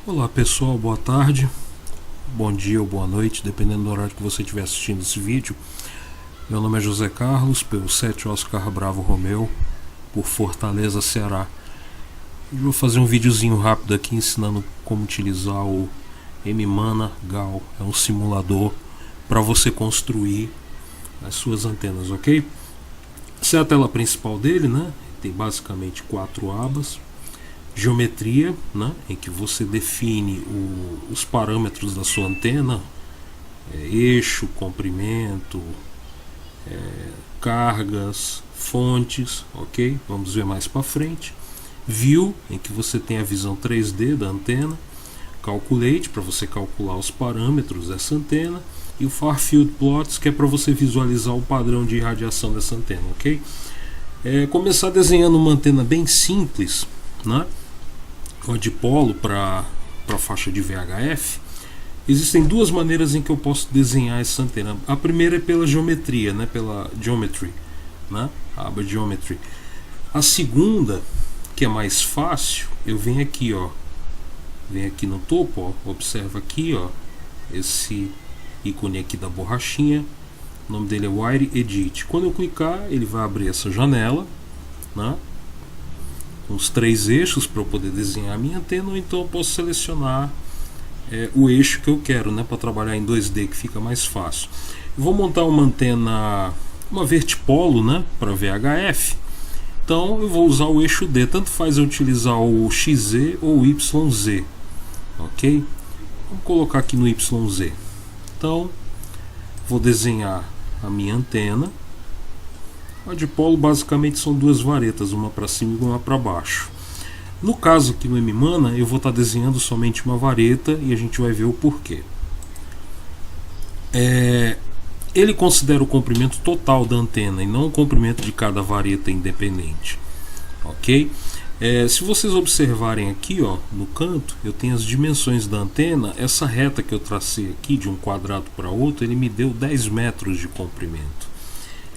Olá pessoal, boa tarde, bom dia ou boa noite, dependendo do horário que você estiver assistindo esse vídeo. Meu nome é José Carlos, pelo 7 Oscar Bravo Romeu, por Fortaleza, Ceará. Eu vou fazer um videozinho rápido aqui ensinando como utilizar o M-Mana Gal. É um simulador para você construir as suas antenas, ok? Essa é a tela principal dele, né? Tem basicamente 4 abas. Geometria, né, em que você define os parâmetros da sua antena, eixo, comprimento, cargas, fontes, ok? Vamos ver mais para frente. View, em que você tem a visão 3D da antena. Calculate, para você calcular os parâmetros dessa antena. E o Far Field Plots, que é para você visualizar o padrão de irradiação dessa antena, ok? Começar desenhando uma antena bem simples, né? Uma dipolo para a faixa de VHF. Existem duas maneiras em que eu posso desenhar essa antena. A primeira é pela geometria, né? Pela Geometry, né? A aba Geometry. A segunda, que é mais fácil, eu venho aqui, ó, venho aqui no topo, ó, observa aqui, ó, esse ícone aqui da borrachinha. O nome dele é Wire Edit. Quando eu clicar, ele vai abrir essa janela, né? Os 3 eixos para eu poder desenhar a minha antena, ou então eu posso selecionar o eixo que eu quero, né, para trabalhar em 2D, que fica mais fácil. Eu vou montar uma antena, uma vertipolo, né, para VHF. Então eu vou usar o eixo D, tanto faz eu utilizar o XZ ou o YZ, ok? Vamos colocar aqui no YZ. Então vou desenhar a minha antena. A dipolo basicamente são duas varetas, uma para cima e uma para baixo. No caso aqui no M-Mana, eu vou estar desenhando somente uma vareta e a gente vai ver o porquê. Ele considera o comprimento total da antena e não o comprimento de cada vareta independente, ok? Se vocês observarem aqui, ó, no canto, eu tenho as dimensões da antena. Essa reta que eu tracei aqui de um quadrado para outro, ele me deu 10 metros de comprimento.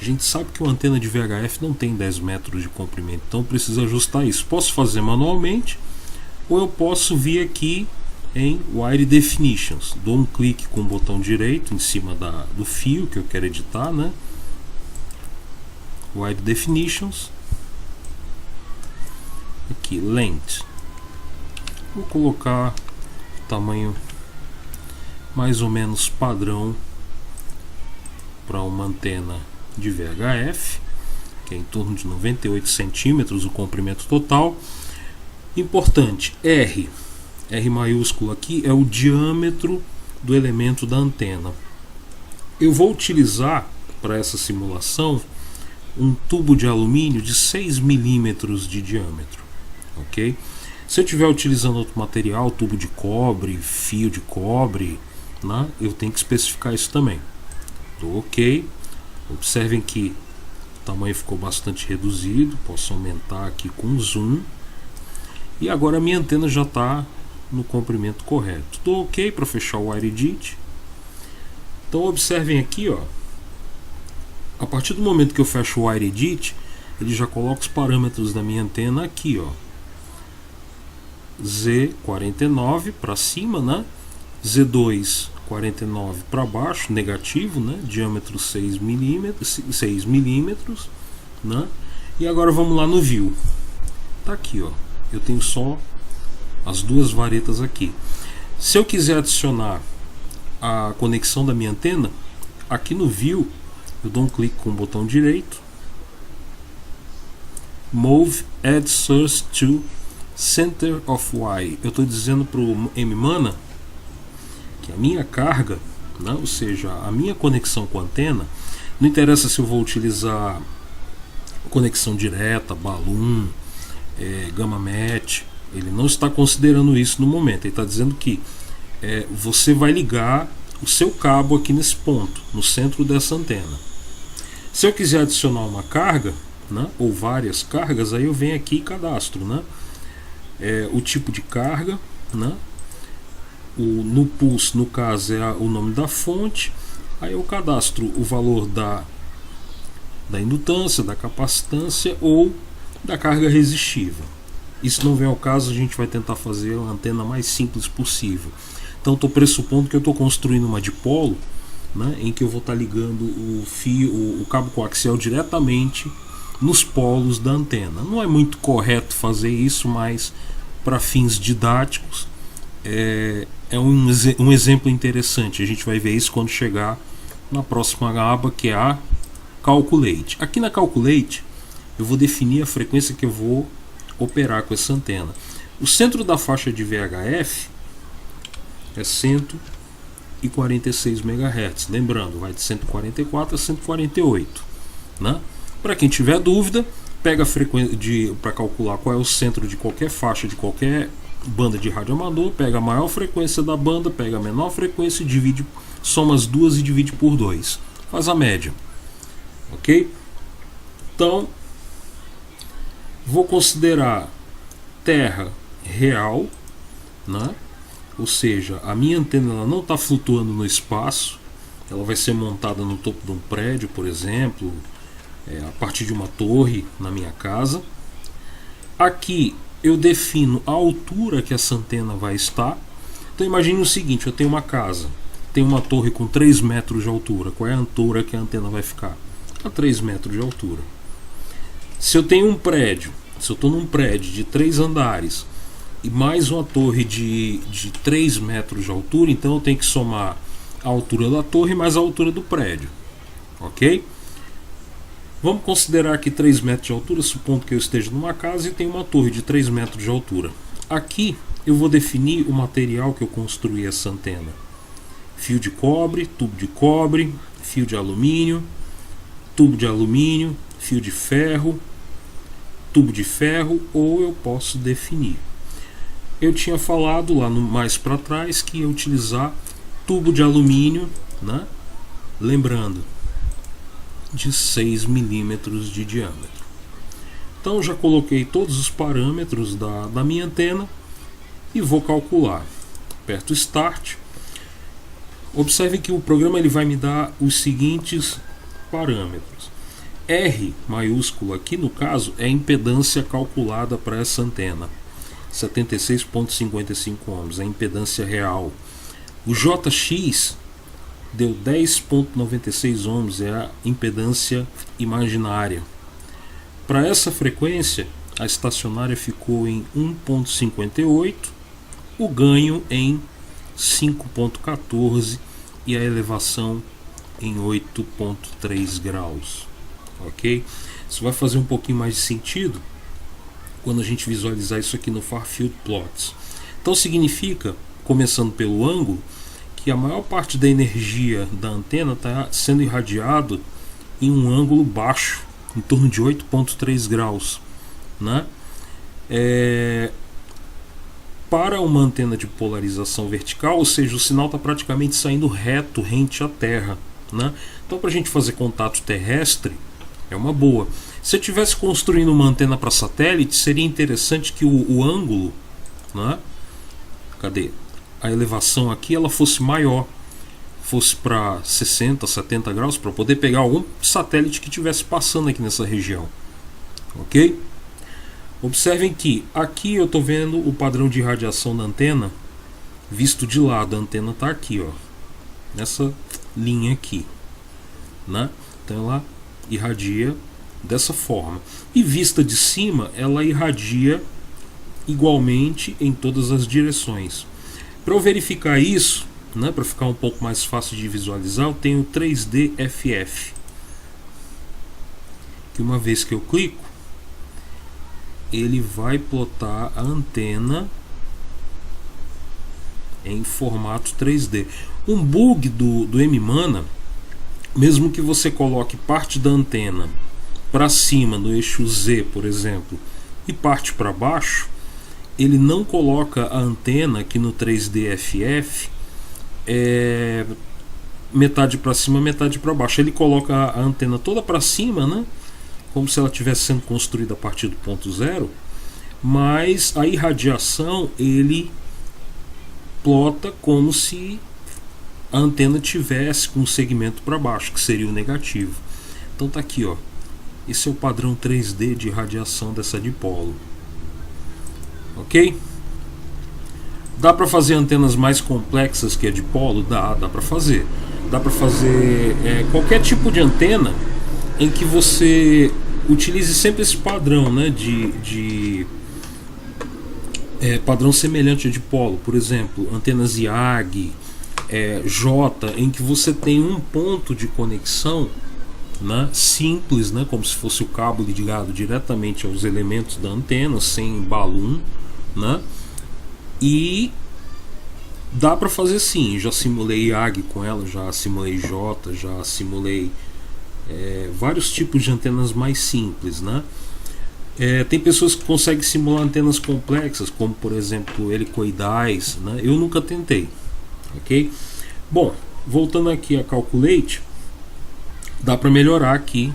A gente sabe que uma antena de VHF não tem 10 metros de comprimento, então precisa ajustar isso. Posso fazer manualmente, ou eu posso vir aqui em Wire Definitions. Dou um clique com o botão direito em cima do fio que eu quero editar, né? Wire Definitions. Aqui, Length. Vou colocar o tamanho mais ou menos padrão para uma antena de VHF, que é em torno de 98 centímetros o comprimento total. Importante, R maiúsculo aqui é o diâmetro do elemento da antena. Eu vou utilizar para essa simulação um tubo de alumínio de 6 milímetros de diâmetro, ok? Se eu estiver utilizando outro material, tubo de cobre, fio de cobre, né, eu tenho que especificar isso também. Tô ok. Observem que o tamanho ficou bastante reduzido. Posso aumentar aqui com zoom. E agora a minha antena já está no comprimento correto. Estou ok para fechar o Wire Edit. Então observem aqui, ó, a partir do momento que eu fecho o Wire Edit, ele já coloca os parâmetros da minha antena aqui, ó. Z49 para cima, né? Z2 49 para baixo, negativo, né? Diâmetro 6 milímetros, né? E agora vamos lá no View. Tá aqui, ó. Eu tenho só as duas varetas aqui. Se eu quiser adicionar a conexão da minha antena, aqui no View, eu dou um clique com o botão direito. Move Add Source to Center of Y. Eu estou dizendo para o M-Mana que a minha carga, né, ou seja, a minha conexão com a antena, não interessa se eu vou utilizar conexão direta, balloon, gamma match, ele não está considerando isso no momento. Ele está dizendo que você vai ligar o seu cabo aqui nesse ponto, no centro dessa antena. Se eu quiser adicionar uma carga, né, ou várias cargas, aí eu venho aqui e cadastro, né, o tipo de carga, né, no pulse, no caso, é o nome da fonte. Aí eu cadastro o valor da indutância, da capacitância ou da carga resistiva, E se não vier ao caso, a gente vai tentar fazer a antena mais simples possível. Então estou pressupondo que eu estou construindo uma dipolo, né, em que eu vou estar ligando o cabo coaxial diretamente nos polos da antena. Não é muito correto fazer isso, mas para fins didáticos é um exemplo interessante. A gente vai ver isso quando chegar na próxima aba, que é a Calculate. Aqui na Calculate eu vou definir a frequência que eu vou operar com essa antena. O centro da faixa de VHF é 146 MHz. Lembrando, vai de 144 a 148. Né? Para quem tiver dúvida, pega a frequência para calcular qual é o centro de qualquer faixa, de qualquer banda de rádio amador, pega a maior frequência da banda, pega a menor frequência, soma as duas e divide por 2. Faz a média. Ok? Então, vou considerar terra real, né? Ou seja, a minha antena ela não está flutuando no espaço, ela vai ser montada no topo de um prédio, por exemplo, a partir de uma torre na minha casa. Aqui eu defino a altura que essa antena vai estar. Então imagine o seguinte, eu tenho uma casa, tem uma torre com 3 metros de altura. Qual é a altura que a antena vai ficar? A 3 metros de altura. Se eu tenho um prédio, se eu estou num prédio de 3 andares e mais uma torre de 3 metros de altura, então eu tenho que somar a altura da torre mais a altura do prédio. Ok? Vamos considerar aqui 3 metros de altura, supondo que eu esteja numa casa e tenho uma torre de 3 metros de altura. Aqui eu vou definir o material que eu construí essa antena. Fio de cobre, tubo de cobre, fio de alumínio, tubo de alumínio, fio de ferro, tubo de ferro, ou eu posso definir. Eu tinha falado lá mais para trás que ia utilizar tubo de alumínio, né? Lembrando, de 6 milímetros de diâmetro. Então já coloquei todos os parâmetros da minha antena e vou calcular. Aperto Start. Observe que o programa ele vai me dar os seguintes parâmetros. R maiúsculo aqui no caso é a impedância calculada para essa antena, 76,55 ohms, é a impedância real. O JX deu 10,96 ohms, é a impedância imaginária. Para essa frequência, a estacionária ficou em 1,58, o ganho em 5,14 e a elevação em 8,3 graus. Ok? Isso vai fazer um pouquinho mais de sentido quando a gente visualizar isso aqui no Far Field Plots. Então significa, começando pelo ângulo, que a maior parte da energia da antena está sendo irradiado em um ângulo baixo, em torno de 8,3 graus, né? Para uma antena de polarização vertical, ou seja, o sinal está praticamente saindo reto, rente à Terra, né? Então, para a gente fazer contato terrestre, é uma boa. Se eu estivesse construindo uma antena para satélite, seria interessante que o ângulo, né? Cadê? A elevação aqui ela fosse maior, fosse para 60, 70 graus, para poder pegar algum satélite que estivesse passando aqui nessa região. Ok? Observem que aqui eu estou vendo o padrão de irradiação da antena visto de lado. A antena está aqui, ó, nessa linha aqui, né? Então ela irradia dessa forma, e vista de cima ela irradia igualmente em todas as direções. Para eu verificar isso, né, para ficar um pouco mais fácil de visualizar, eu tenho o 3D FF, que uma vez que eu clico, ele vai plotar a antena em formato 3D. Um bug do M-Mana, mesmo que você coloque parte da antena para cima no eixo Z, por exemplo, e parte para baixo, ele não coloca a antena aqui no 3D FF metade para cima, metade para baixo. Ele coloca a antena toda para cima, né? Como se ela estivesse sendo construída a partir do ponto zero, mas a irradiação ele plota como se a antena tivesse com um segmento para baixo, que seria o negativo. Então tá aqui, ó. Esse é o padrão 3D de irradiação dessa dipolo. ok? Dá para fazer antenas mais complexas que a dipolo? Dá para fazer. Dá para fazer qualquer tipo de antena em que você utilize sempre esse padrão, né, padrão semelhante a dipolo. Por exemplo, antenas IAG, J, em que você tem um ponto de conexão, né, simples, né, como se fosse o cabo ligado diretamente aos elementos da antena, sem balloon, né, e dá para fazer sim. Já simulei IAG com ela, já simulei J, já simulei vários tipos de antenas mais simples, né. Tem pessoas que conseguem simular antenas complexas, como por exemplo helicoidais, né? Eu nunca tentei, ok? Bom, voltando aqui a Calculate, dá para melhorar aqui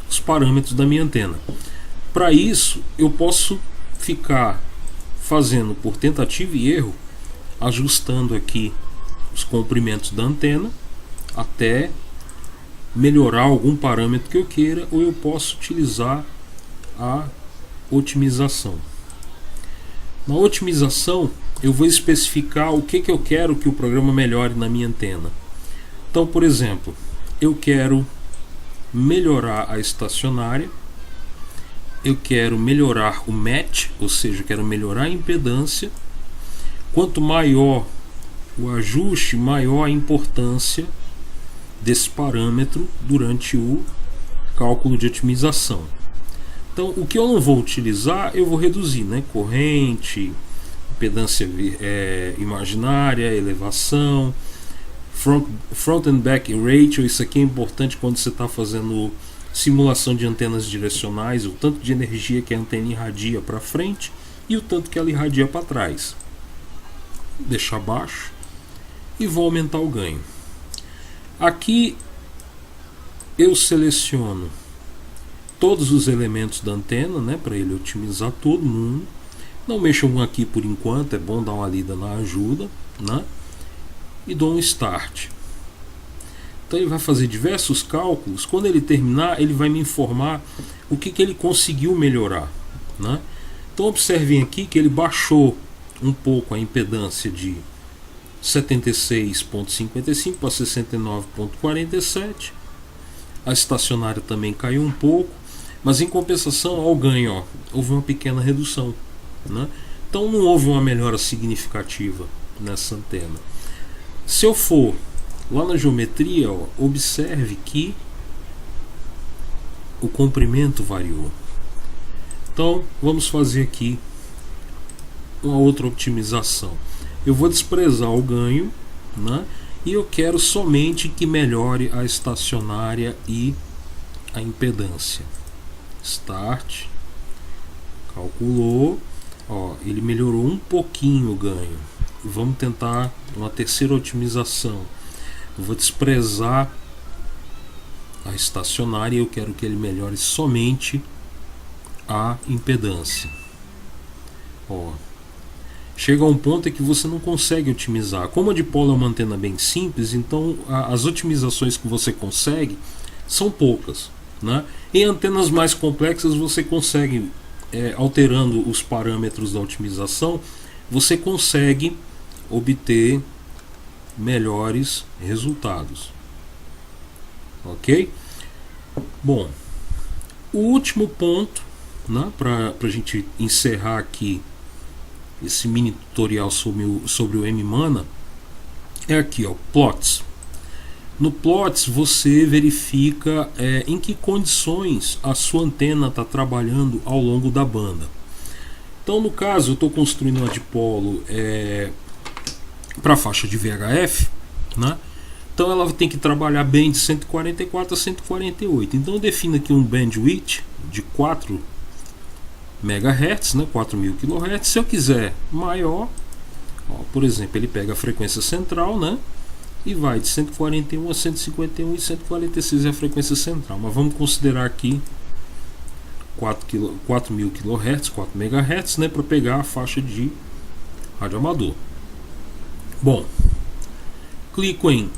os parâmetros da minha antena. Para isso, eu posso ficar fazendo por tentativa e erro, ajustando aqui os comprimentos da antena até melhorar algum parâmetro que eu queira, ou eu posso utilizar a otimização. Na otimização, eu vou especificar o que eu quero que o programa melhore na minha antena. Então, por exemplo, eu quero melhorar a estacionária, eu quero melhorar o match, ou seja, eu quero melhorar a impedância. Quanto maior o ajuste, maior a importância desse parâmetro durante o cálculo de otimização. Então, o que eu não vou utilizar, eu vou reduzir, né? Corrente, impedância imaginária, elevação, front and back ratio. Isso aqui é importante quando você está fazendo simulação de antenas direcionais, o tanto de energia que a antena irradia para frente e o tanto que ela irradia para trás. Deixar baixo e vou aumentar o ganho. Aqui eu seleciono todos os elementos da antena, né, para ele otimizar todo mundo. Não mexam aqui por enquanto, é bom dar uma lida na ajuda, né, e dou um start. Então ele vai fazer diversos cálculos. Quando ele terminar, ele vai me informar o que ele conseguiu melhorar, né? Então observem aqui que ele baixou um pouco a impedância de 76.55 para 69.47. A estacionária também caiu um pouco, mas em compensação ao ganho, ó, houve uma pequena redução, né? Então não houve uma melhora significativa nessa antena. Se eu for lá na geometria, ó, observe que o comprimento variou. Então vamos fazer aqui uma outra otimização. Eu vou desprezar o ganho, né? E eu quero somente que melhore a estacionária e a impedância. Start, calculou, ó, ele melhorou um pouquinho o ganho. Vamos tentar uma terceira otimização. Eu vou desprezar a estacionária e eu quero que ele melhore somente a impedância. Ó, chega a um ponto em que você não consegue otimizar. Como a dipolo é uma antena bem simples, então as otimizações que você consegue são poucas, né? Em antenas mais complexas você consegue, alterando os parâmetros da otimização, você consegue obter melhores resultados. Ok? Bom, o último ponto, né, para a gente encerrar aqui esse mini tutorial sobre o M-Mana, é aqui, ó, plots. No plots você verifica em que condições a sua antena está trabalhando ao longo da banda. Então, no caso, eu estou construindo uma dipolo para a faixa de VHF, né? Então ela tem que trabalhar bem de 144 a 148. Então eu defino aqui um bandwidth de 4 MHz, né, 4000 kHz. Se eu quiser maior, ó, por exemplo, ele pega a frequência central, né, e vai de 141 a 151 e 146 é a frequência central. Mas vamos considerar aqui 4000 kHz, 4 MHz, né, para pegar a faixa de rádio amador. Bom, clico em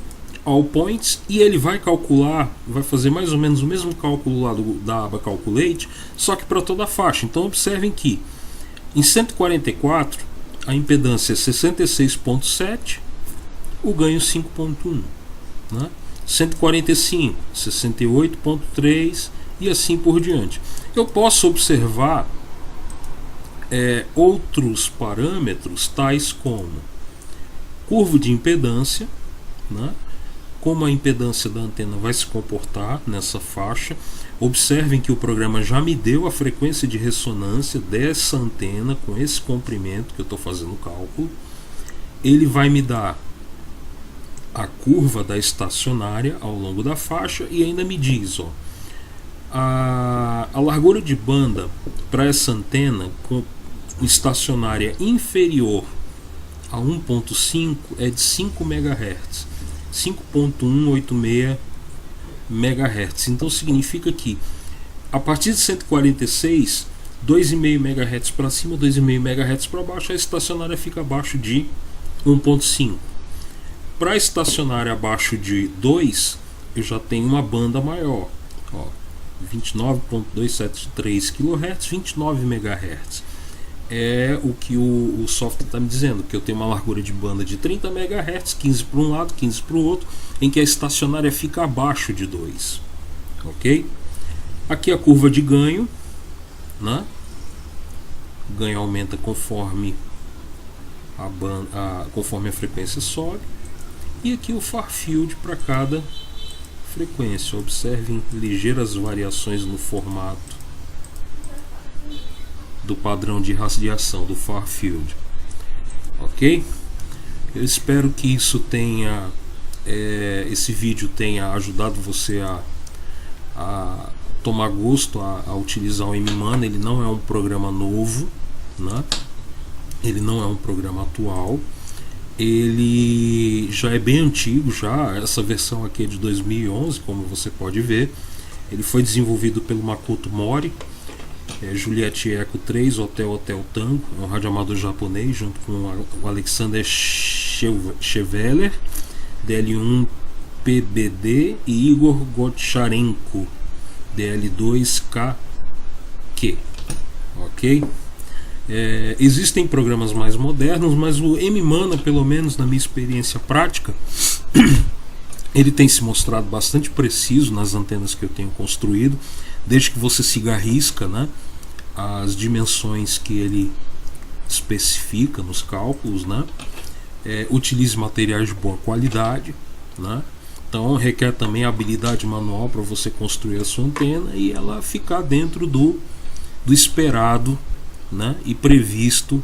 All Points e ele vai calcular, vai fazer mais ou menos o mesmo cálculo lá da aba Calculate, só que para toda a faixa. Então observem que Em 144, a impedância é 66.7, o ganho 5.1, né? 145, 68.3 e assim por diante. Eu posso observar outros parâmetros, tais como curva de impedância, né? Como a impedância da antena vai se comportar nessa faixa. Observem que o programa já me deu a frequência de ressonância dessa antena com esse comprimento que eu estou fazendo o cálculo. Ele vai me dar a curva da estacionária ao longo da faixa e ainda me diz, ó, a largura de banda para essa antena com estacionária inferior a 1.5 é de 5 MHz, 5.186 MHz. Então significa que a partir de 146, 2,5 MHz para cima, 2,5 MHz para baixo, a estacionária fica abaixo de 1.5. Para estacionária abaixo de 2, eu já tenho uma banda maior, 29.273 kHz, 29 MHz. É o que o software está me dizendo, que eu tenho uma largura de banda de 30 MHz, 15 para um lado, 15 para o outro, em que a estacionária fica abaixo de 2. Ok? Aqui a curva de ganho, né? Ganho aumenta conforme conforme a frequência sobe. E aqui o far field para cada frequência. Observem ligeiras variações no formato do padrão de radiação do far field. Ok? Eu espero que isso tenha esse vídeo tenha ajudado você a tomar gosto a utilizar o M-MANA. Ele não é um programa novo, né? Ele não é um programa atual. Ele já é bem antigo, já essa versão aqui é de 2011, como você pode ver. Ele foi desenvolvido pelo Makoto Mori, Juliette Echo 3 Hotel Hotel Tango, um radioamador japonês, junto com o Alexander Cheveler, DL1 PBD, e Igor Gotcharenko, DL2KQ. Ok? Existem programas mais modernos, mas o M-MANA, pelo menos na minha experiência prática, ele tem se mostrado bastante preciso nas antenas que eu tenho construído, desde que você siga a risca, né, as dimensões que ele especifica nos cálculos, né, utilize materiais de boa qualidade, né, então requer também habilidade manual para você construir a sua antena e ela ficar dentro do esperado, né, e previsto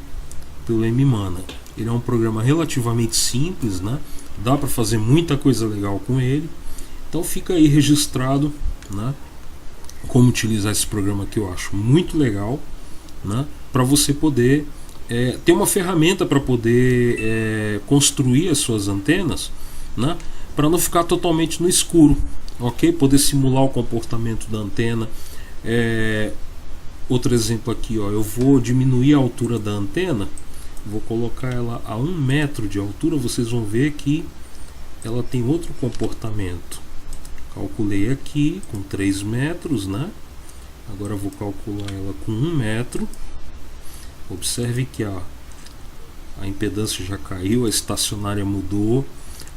pelo M-MANA. Ele é um programa relativamente simples, né, dá para fazer muita coisa legal com ele. Então fica aí registrado, né, como utilizar esse programa, que eu acho muito legal, né, para você poder ter uma ferramenta para poder construir as suas antenas, né, para não ficar totalmente no escuro, ok? Poder simular o comportamento da antena. Outro exemplo aqui, ó, eu vou diminuir a altura da antena, vou colocar ela a 1 metro de altura, vocês vão ver que ela tem outro comportamento. Calculei aqui com 3 metros, né? Agora eu vou calcular ela com 1 metro. Observe que a impedância já caiu, a estacionária mudou,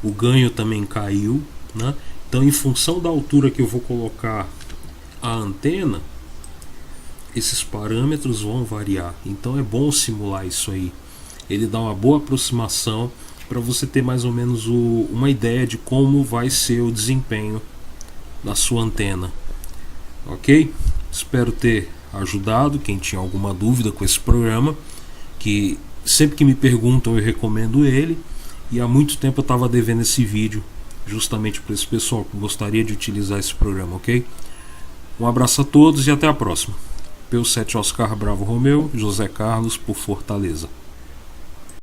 o ganho também caiu, né? Então, em função da altura que eu vou colocar a antena, esses parâmetros vão variar. Então é bom simular isso aí. Ele dá uma boa aproximação para você ter mais ou menos uma ideia de como vai ser o desempenho da sua antena. Ok? Espero ter ajudado quem tinha alguma dúvida com esse programa, que sempre que me perguntam eu recomendo ele, e há muito tempo eu estava devendo esse vídeo justamente para esse pessoal que gostaria de utilizar esse programa, ok? Um abraço a todos e até a próxima. P7 Oscar Bravo Romeu, José Carlos, por Fortaleza.